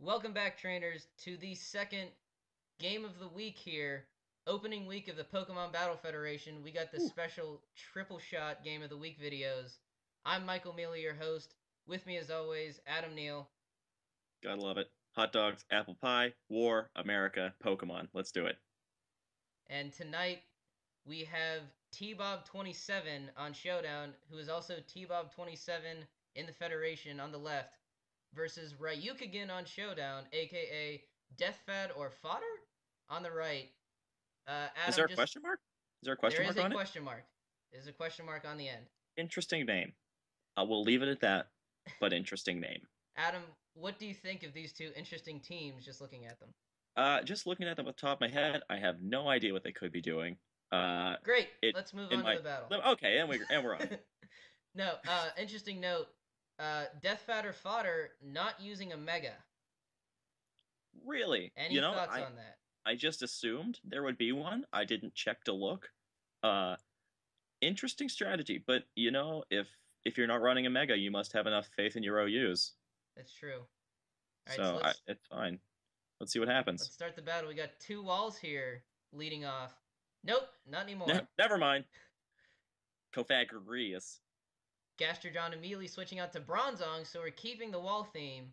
Welcome back, trainers, to the second game of the week here. Opening week of the Pokemon Battle Federation. We got the Whew. special triple shot game of the week videos. I'm Michael Mealy, your host. With me, as always, Adam Neal. Gotta love it. Hot dogs, apple pie, war, America, Pokemon. Let's do it. And tonight, we have TBOB27 on Showdown, who is also TBOB27 in the Federation on the left, versus Ryukigen on Showdown, aka Deathfad or Fodder on the right. Is there Adam, a just question mark? Is there a there question is mark a on it? question mark. There's a question mark on the end. Interesting name. We'll leave it at that, but interesting name. Adam, what do you think of these two interesting teams? Just looking at them. Just looking at them off the top of my head, I have no idea what they could be doing. Uh, Great. it Let's move in on to my the battle. okay, and we're on. No. Interesting note. Deathfad or Fodder not using a Mega. Really, Any thoughts I on that? I just assumed there would be one. I didn't check to look. Uh, Interesting strategy, but if you're not running a mega, you must have enough faith in your OUs. That's true. All right. So So it's fine. Let's see what let's happens. start the battle. We got two walls here leading off. Nope, not anymore. Never mind. Cofagrius. Gastrodon immediately switching out to Bronzong, so we're keeping the wall theme.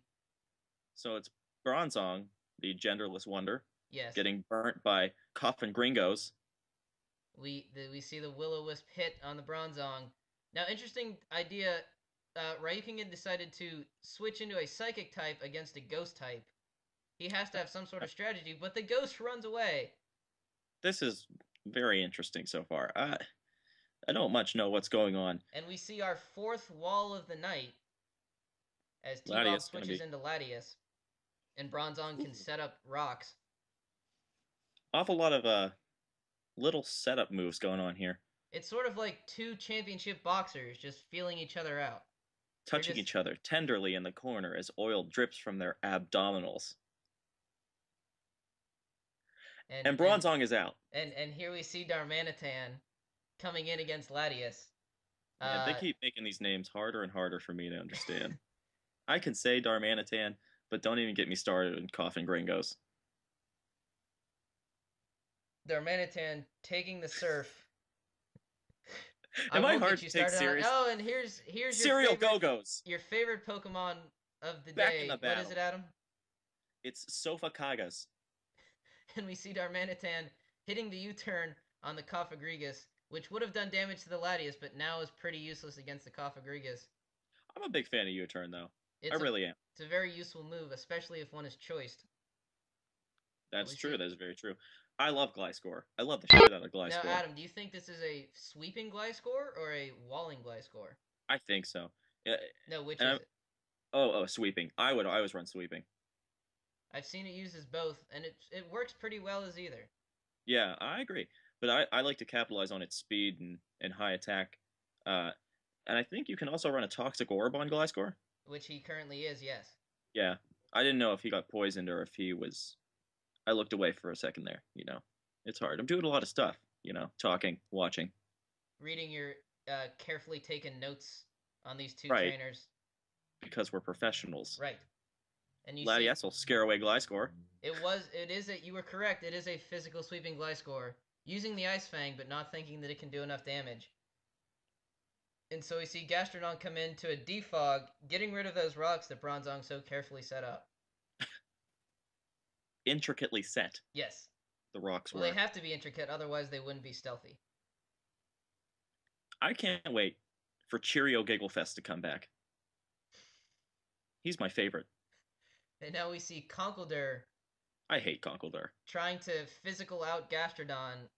So it's Bronzong, the genderless wonder, Yes. getting burnt by coffin gringos. We see the Will-O-Wisp hit on the Bronzong. Now, interesting idea. Ryukin decided to switch into a Psychic type against a Ghost type. He has to have some sort of strategy, but the Ghost runs away, This is very interesting so far. I don't much know what's going on. and we see our fourth wall of the night as T-Bob Latias is going to switches be into Latias, and Bronzong can set up rocks. awful lot of little setup moves going on here, It's sort of like two championship boxers just feeling each other out. They're touching just each other tenderly in the corner as oil drips from their abdominals. and And and Bronzong is out. and here we see Darmanitan coming in against Latias. Man, they Uh, keep making these names harder and harder for me to understand. I can say Darmanitan, but don't even get me started on Coffin Gringos. Darmanitan taking the surf. I Am I won't get hard you to take started on. serious? Oh, and here's Serial Go-Go's, your favorite Pokemon of the back in the day. What is it, battle. Adam? It's Sofa Kagas. And we see Darmanitan hitting the U-turn on the Cofagrigus, which would have done damage to the Latias, but now is pretty useless against the Cofagrigus. I'm a big fan of U-turn, though. I It's a really am. it's a very useful move, especially if one is choiced. And That's we true. see. That is very true. I love Gliscor. I love the shit out of Now, Gliscor. Adam, do you think this is a sweeping Gliscor or a walling Gliscor? I think so. Uh, No, which And is it? sweeping. I would always run sweeping. I've seen it used as both, and it works pretty well as either, Yeah, I agree. But I like to capitalize on its speed and high attack. Uh, and I think you can also run a Toxic Orb on Gliscor. which he currently is. Yes, Yeah, I didn't know if he got poisoned or if he was. I looked away for a second there. It's hard. I'm doing a lot of stuff. Talking, watching. reading your carefully taken notes on these two Right, trainers. because we're professionals. Right, and you see Latias will scare away Gliscor. you were correct. It is a physical sweeping Gliscor using the Ice Fang, but not thinking that it can do enough damage. And so we see Gastrodon come into a defog, getting rid of those rocks that Bronzong so carefully set up. Intricately set, Yes. the rocks Well, they were. have to be intricate, otherwise they wouldn't be stealthy. I can't wait for Cheerio Gigglefest to come back. He's my favorite. And now we see Conkeldurr I hate Conkeldurr. trying to physical out Gastrodon,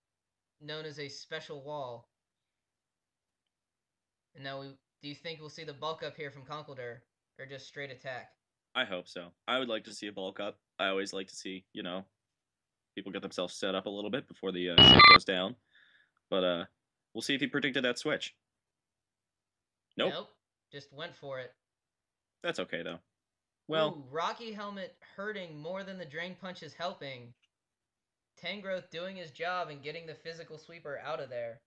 known as a special wall. And now do you think we'll see the bulk up here from Conkeldurr, or just straight attack? I hope so. I would like to see a bulk up. I always like to see, people get themselves set up a little bit before the shit goes down. But we'll see if he predicted that switch. Nope. Nope, just went for it. That's okay though. Well, Ooh, Rocky Helmet hurting more than the Drain Punch is helping. Tangrowth doing his job and getting the physical sweeper out of there.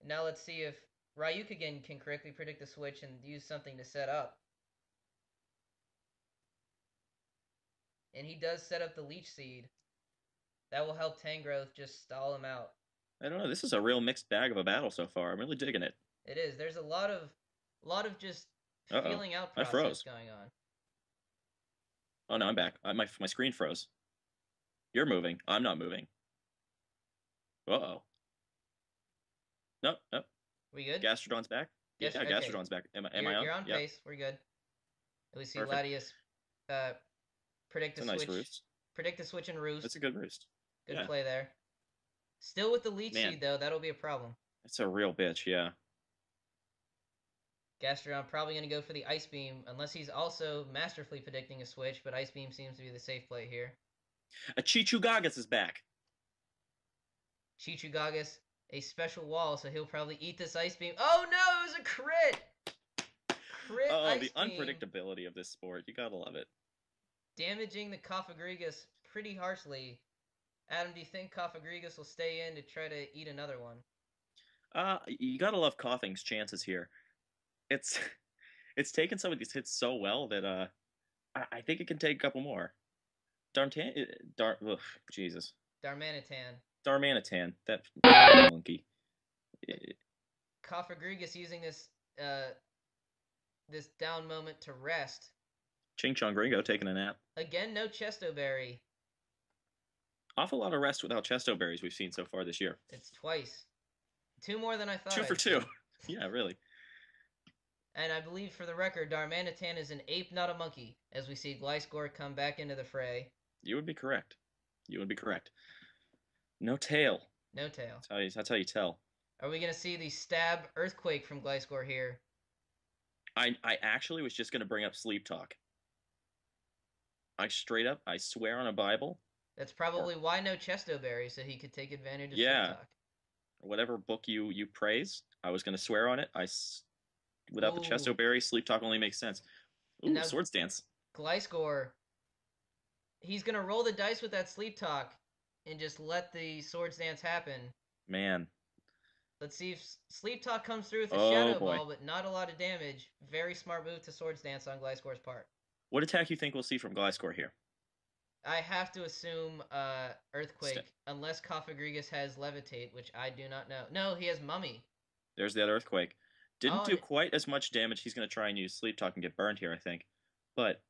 Now let's see if Ryukigen can correctly predict the switch and use something to set up. and he does set up the Leech Seed. That will help Tangrowth just stall him out. I don't know. This is a real mixed bag of a battle so far. I'm really digging it. It is. There's a lot of just Uh-oh. feeling out I process froze. going on. Oh, no, I'm back. My screen froze. You're moving. I'm not moving. Uh-oh. Nope, nope. We good? Gastrodon's back? Yes. Yeah, Okay. Gastrodon's back. Am I on? You're on Yeah. pace. We're good. We see Perfect. Latias predict It's the a switch. nice roost. Predict the switch and roost. That's a good roost. Good Yeah. play there. Still with the Leech Man. Seed, though. That'll be a problem. It's a real bitch, yeah. Gastrodon probably going to go for the Ice Beam, unless he's also masterfully predicting a switch, but Ice Beam seems to be the safe play here. A Chichugagas is back. Chichugagas, a special wall, so he'll probably eat this Ice Beam. Oh no, it was a crit! Crit Oh, Ice the Beam. unpredictability of this sport. You gotta love it. Damaging the Cofagrigus pretty harshly. Adam, do you think Cofagrigus will stay in to try to eat another one? You gotta love Coughing's chances here. It's taken some of these hits so well that I think it can take a couple more. Jesus. Darmanitan, that monkey. Cofagrigus using this this down moment to rest. Ching Chong Gringo taking a nap. Again, no Chesto Berry. Awful lot of rest without Chesto Berries we've seen so far this year. It's twice. 2 more than I thought. 2 for 2. Yeah, really. And I believe, for the record, Darmanitan is an ape, not a monkey, as we see Gliscor come back into the fray. You would be correct. No tail. No tail. That's how you tell. Are we going to see the stab Earthquake from Gliscor here? I actually was just going to bring up Sleep Talk. I swear on a Bible. That's probably why no Chesto Berry, so he could take advantage of Sleep Talk. Whatever book you praise, I was going to swear on it. Without the Chesto Berry, Sleep Talk only makes sense. Ooh, Swords Dance. Gliscor, he's going to roll the dice with that Sleep Talk and just let the Swords Dance happen. Man. Let's see if Sleep Talk comes through with a Shadow Ball, but not a lot of damage. Very smart move to Swords Dance on Gliscor's part. What attack you think we'll see from Gliscor here? I have to assume Earthquake, unless Cofagrigus has Levitate, which I do not know. No, he has Mummy. There's that Earthquake. Didn't do quite as much damage. He's going to try and use Sleep Talk and get burned here, I think. But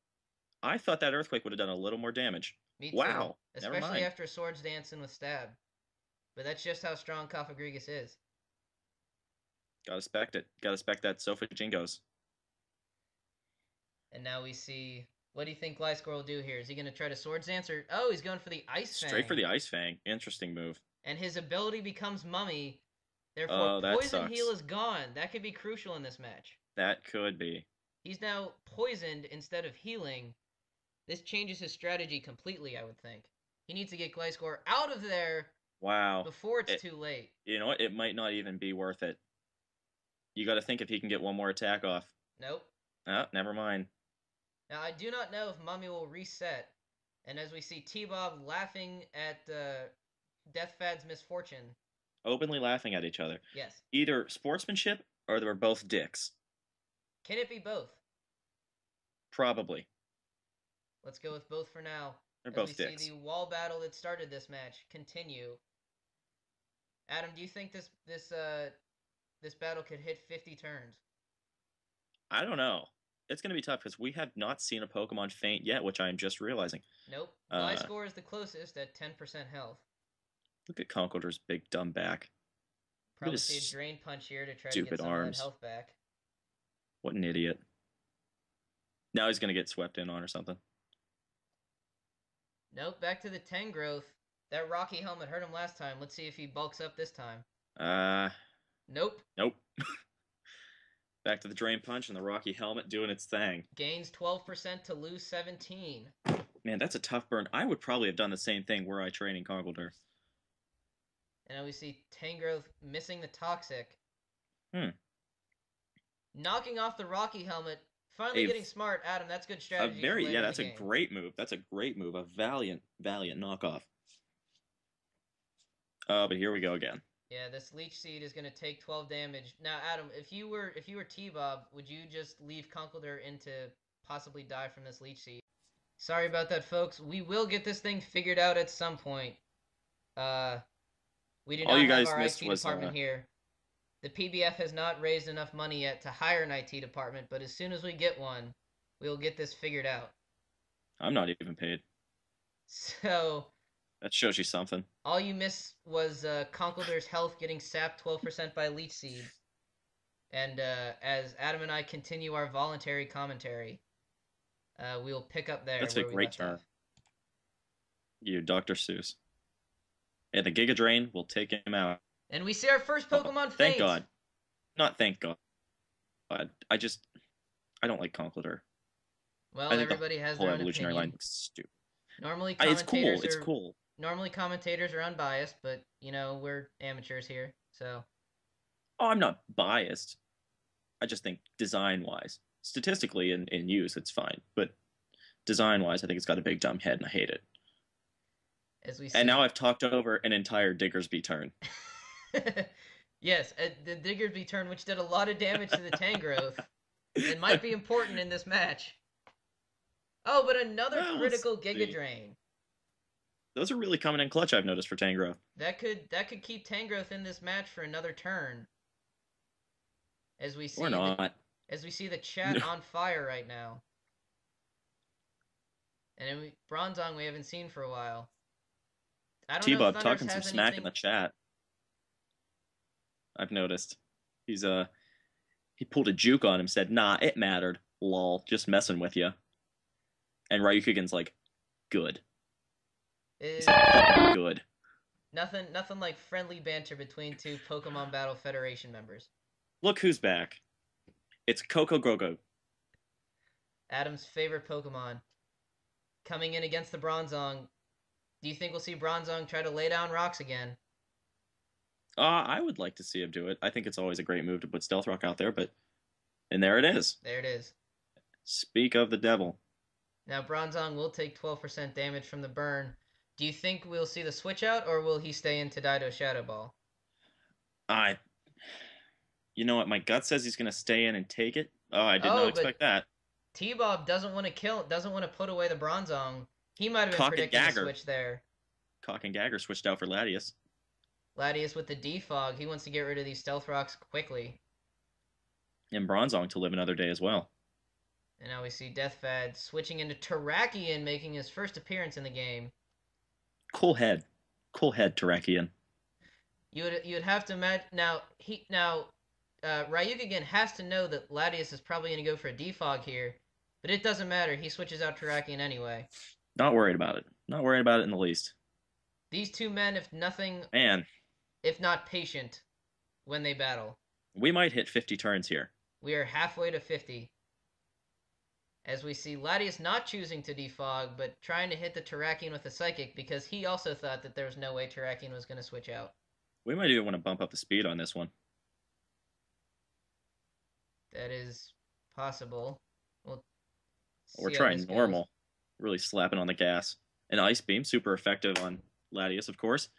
I thought that Earthquake would have done a little more damage. Me too. Wow. Especially after Swords Dancing with Stab. But that's just how strong Cofagrigus is. Gotta spect it. Gotta spect that Sofa Jingos. And now we see... What do you think Gliscor will do here? Is he going to try to Swords Dance? Or... Oh, he's going for the Ice Fang. Straight for the Ice Fang. Interesting move. And his ability becomes Mummy. Therefore, Poison Heal is gone. That could be crucial in this match. That could be. He's now poisoned instead of healing. This changes his strategy completely, I would think. He needs to get Gliscor out of there before it's too late. You know what? It might not even be worth it. You got to think if he can get one more attack off. Nope. Oh, never mind. Now, I do not know if Mummy will reset. And as we see TBOB laughing at DeathFad's misfortune. Openly laughing at each other. Yes. Either sportsmanship or they were both dicks. Can it be both? Probably. Let's go with both for now. They're both dicks. See the wall battle that started this match continue. Adam, do you think this battle could hit 50 turns? I don't know. It's going to be tough because we have not seen a Pokemon faint yet, which I am just realizing. Nope. Gliscor is the closest at 10% health. Look at Conkeldurr's big dumb back. Probably see a Drain Punch here to try to get some of that health back. What an idiot. Now he's going to get swept in on or something. Nope, back to the Tangrowth. That Rocky Helmet hurt him last time. Let's see if he bulks up this time. Nope. Nope. Back to the Drain Punch and the Rocky Helmet doing its thing. Gains 12% to lose 17. Man, that's a tough burn. I would probably have done the same thing were I training Conkeldurr. And now we see Tangrowth missing the Toxic. Knocking off the Rocky Helmet. Finally getting smart. Adam, that's good strategy. That's a great move. That's a great move. A valiant knockoff. But here we go again. Yeah, this Leech Seed is going to take 12 damage. Now, Adam, if you were TBOB, would you just leave Conkeldurr in to possibly die from this Leech Seed? Sorry about that, folks. We will get this thing figured out at some point. Uh, we do All not you have guys our missed IT was department here. The PBF has not raised enough money yet to hire an IT department, but as soon as we get one, we will get this figured out. I'm not even paid. So, That shows you something. all you missed was Conkeldur's health getting sapped 12% by Leech Seed. And as Adam and I continue our voluntary commentary, we will pick up there That's a where we great left turn. off. You, Dr. Seuss. And the Giga Drain will take him out. And we see our first Pokemon Thank Faint. God. Not thank God. I don't like Conkeldurr. Well, I think everybody the has whole their own evolutionary opinion. line looks stupid. Normally, It's cool. commentators It's are cool. normally commentators are unbiased, but we're amateurs here, so. Oh, I'm not biased. I just think design-wise, statistically in use, it's fine. But design-wise, I think it's got a big dumb head, and I hate it. As we see. And now I've talked over an entire Diggersby turn. Yes, the Diggersby turn, which did a lot of damage to the Tangrowth, and might be important in this match. Oh, but another critical Giga Drain. Those are really coming in clutch, I've noticed, for Tangrowth. That could keep Tangrowth in this match for another turn. As we see Or not. As we see the chat on fire right now. And Bronzong we haven't seen for a while. I don't know if TBOB Thunders talking some has smack anything... in the chat. I've noticed. He pulled a juke on him, said, "Nah, it mattered. Lol, just messing with you." And Ryukigen's like, "Good." He's like, "Fucking good." Nothing like friendly banter between two Pokemon Battle Federation members. Look who's back. It's Coco Grogo. Adam's favorite Pokemon. Coming in against the Bronzong. Do you think we'll see Bronzong try to lay down rocks again? I would like to see him do it. I think it's always a great move to put Stealth Rock out there, but... And there it is. There it is. Speak of the devil. Now Bronzong will take 12% damage from the burn. Do you think we'll see the switch out, or will he stay into Dido Shadow Ball? You know what? My gut says he's going to stay in and take it. Oh, I did not expect that. TBOB doesn't want to put away the Bronzong. He might have been predicting a switch there. Cock and Gagger switched out for Latias. Latias with the Defog. He wants to get rid of these Stealth Rocks quickly. And Bronzong to live another day as well. And now we see Deathfad switching into Terrakion, making his first appearance in the game. Cool head, Terrakion. You'd have to imagine Ryukigen has to know that Latias is probably going to go for a Defog here, but it doesn't matter. He switches out Terrakion anyway. Not worried about it. Not worried about it in the least. These two men, if not patient, when they battle. We might hit 50 turns here. We are halfway to 50. As we see Latias not choosing to defog, but trying to hit the Terrakion with a Psychic because he also thought that there was no way Terrakion was going to switch out. We might even want to bump up the speed on this one. That is possible. We're trying normal. Really slapping on the gas. An Ice Beam, super effective on Latias, of course.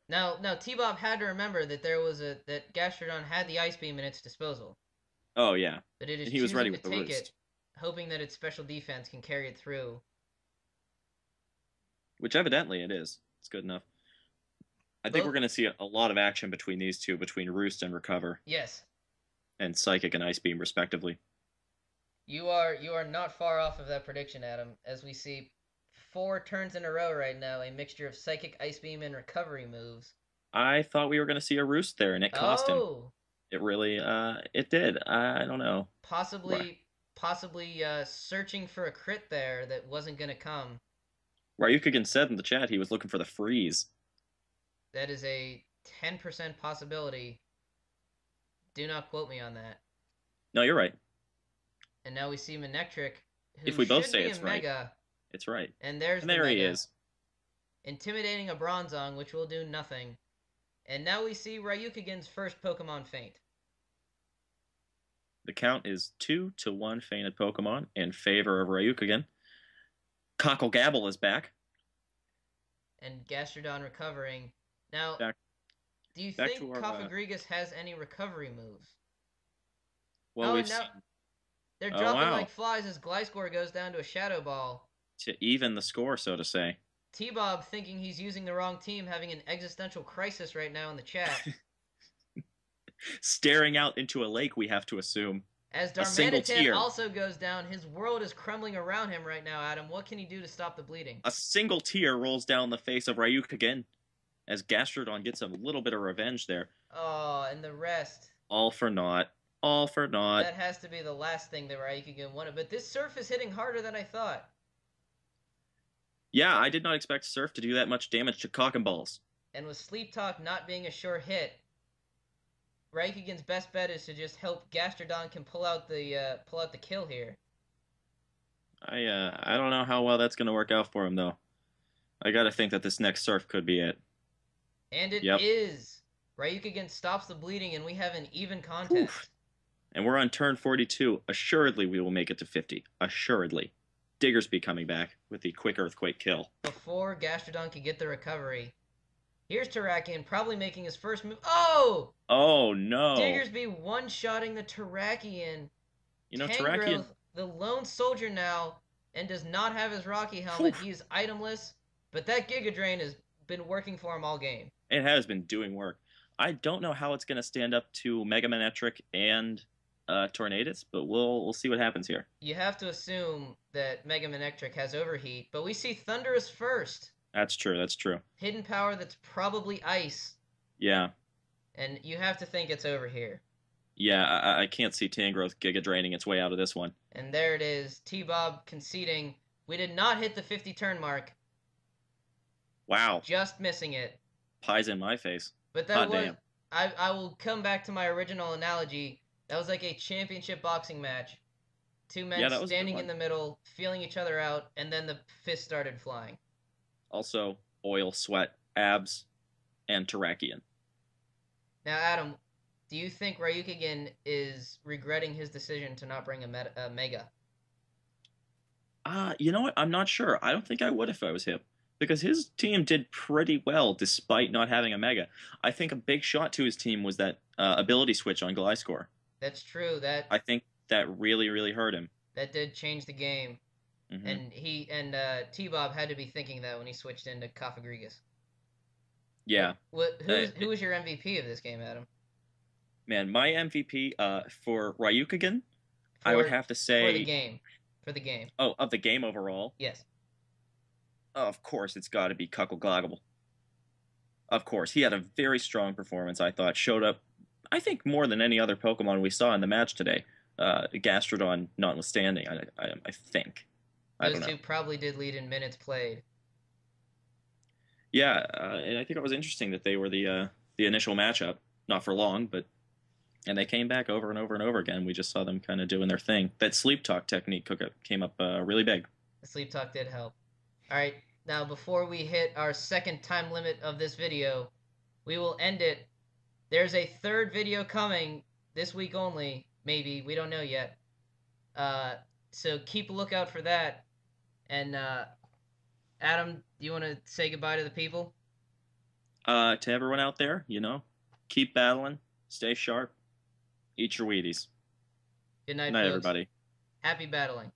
Now TBOB had to remember that that Gastrodon had the Ice Beam in its disposal. Oh yeah. But it is he was ready with to the take roost. It, hoping that its special defense can carry it through. Which evidently it is. It's good enough. I think we're going to see a lot of action between these two, between Roost and Recover. Yes. And Psychic and Ice Beam, respectively. You are not far off of that prediction, Adam, as we see 4 turns in a row right now, a mixture of Psychic, Ice Beam, and Recovery moves. I thought we were going to see a Roost there, and it cost him. It really, it did. I don't know. Possibly searching for a crit there that wasn't going to come. Ryukigen said in the chat he was looking for the freeze. That is a 10% possibility. Do not quote me on that. No, you're right. And now we see Manectric, who if we both should say be it's a right, Mega. It's right. And there he is. Intimidating a Bronzong, which will do nothing. And now we see Ryukigen's first Pokemon faint. The count is 2-1 fainted Pokemon in favor of Ryukigen. Cockle Gabble is back. And Gastrodon recovering. Now, do you think Cofagrigus has any recovery moves? Well, we've seen... They're dropping like flies as Gliscor goes down to a Shadow Ball. to even the score, so to say. T-Bob thinking he's using the wrong team, having an existential crisis right now in the chat. Staring out into a lake, we have to assume. As A single Darmanitan tear. also goes down, his world is crumbling around him right now, Adam. What can he do to stop the bleeding? A single tear rolls down the face of Ryukigen as Gastrodon gets a little bit of revenge there. Oh, and the rest. All for naught. All for naught. That has to be the last thing that Ryukigen wanted. But this Surf is hitting harder than I thought. Yeah, I did not expect Surf to do that much damage to Cock and Balls. And with Sleep Talk not being a sure hit, Ryukigen's best bet is to just hope Gastrodon can pull out the kill here. I don't know how well that's going to work out for him, though. I got to think that this next Surf could be it. And it is. Ryukigen stops the bleeding, and we have an even contest. Oof. And we're on turn 42. Assuredly, we will make it to 50. Assuredly. Diggersby coming back with the quick Earthquake kill. Before Gastrodon can get the recovery. Here's Terrakion probably making his first move. Oh! Oh, no. Diggersby one-shotting the Terrakion. You know, Tangrowth, Terrakion... the lone soldier now, and does not have his Rocky helmet. Oof. He's itemless, but that Giga Drain has been working for him all game. It has been doing work. I don't know how it's going to stand up to Mega Manetric and Tornadus, but we'll see what happens here. You have to assume that Mega Manectric has Overheat, but we see Thunderous first. That's true, that's true. Hidden power that's probably Ice. Yeah. And you have to think it's over here. Yeah, I can't see Tangrowth Giga draining its way out of this one. And there it is. T-Bob conceding. We did not hit the 50 turn mark. Wow. Just missing it. Pies in my face. But that was... I will come back to my original analogy. That was like a championship boxing match. Two men standing in the middle, feeling each other out, and then the fist started flying. Also, oil, sweat, abs, and Terrakion. Now, Adam, do you think Ryukigen is regretting his decision to not bring a Mega? You know what? I'm not sure. I don't think I would if I was him. Because his team did pretty well despite not having a Mega. I think a big shot to his team was that ability switch on Gliscor. That's true. I think that really, really hurt him. That did change the game. Mm-hmm. And T-Bob had to be thinking that when he switched into Kafagrigas. Yeah. Who was your MVP of this game, Adam? Man, my MVP for Ryukigen, I would have to say... For the game. Oh, of the game overall? Yes. Of course, it's got to be Cucklegoggle. Of course. He had a very strong performance, I thought. Showed up, I think, more than any other Pokemon we saw in the match today. Gastrodon notwithstanding, I think. Those two probably did lead in minutes played. Yeah, and I think it was interesting that they were the initial matchup. Not for long, but... And they came back over and over and over again. We just saw them kind of doing their thing. That Sleep Talk technique came up really big. The Sleep Talk did help. All right, now before we hit our second time limit of this video, we will end it. There's a third video coming this week only, maybe. We don't know yet. So keep a lookout for that. And Adam, do you want to say goodbye to the people? To everyone out there, keep battling, stay sharp, eat your Wheaties. Good night, folks. Everybody. Happy battling.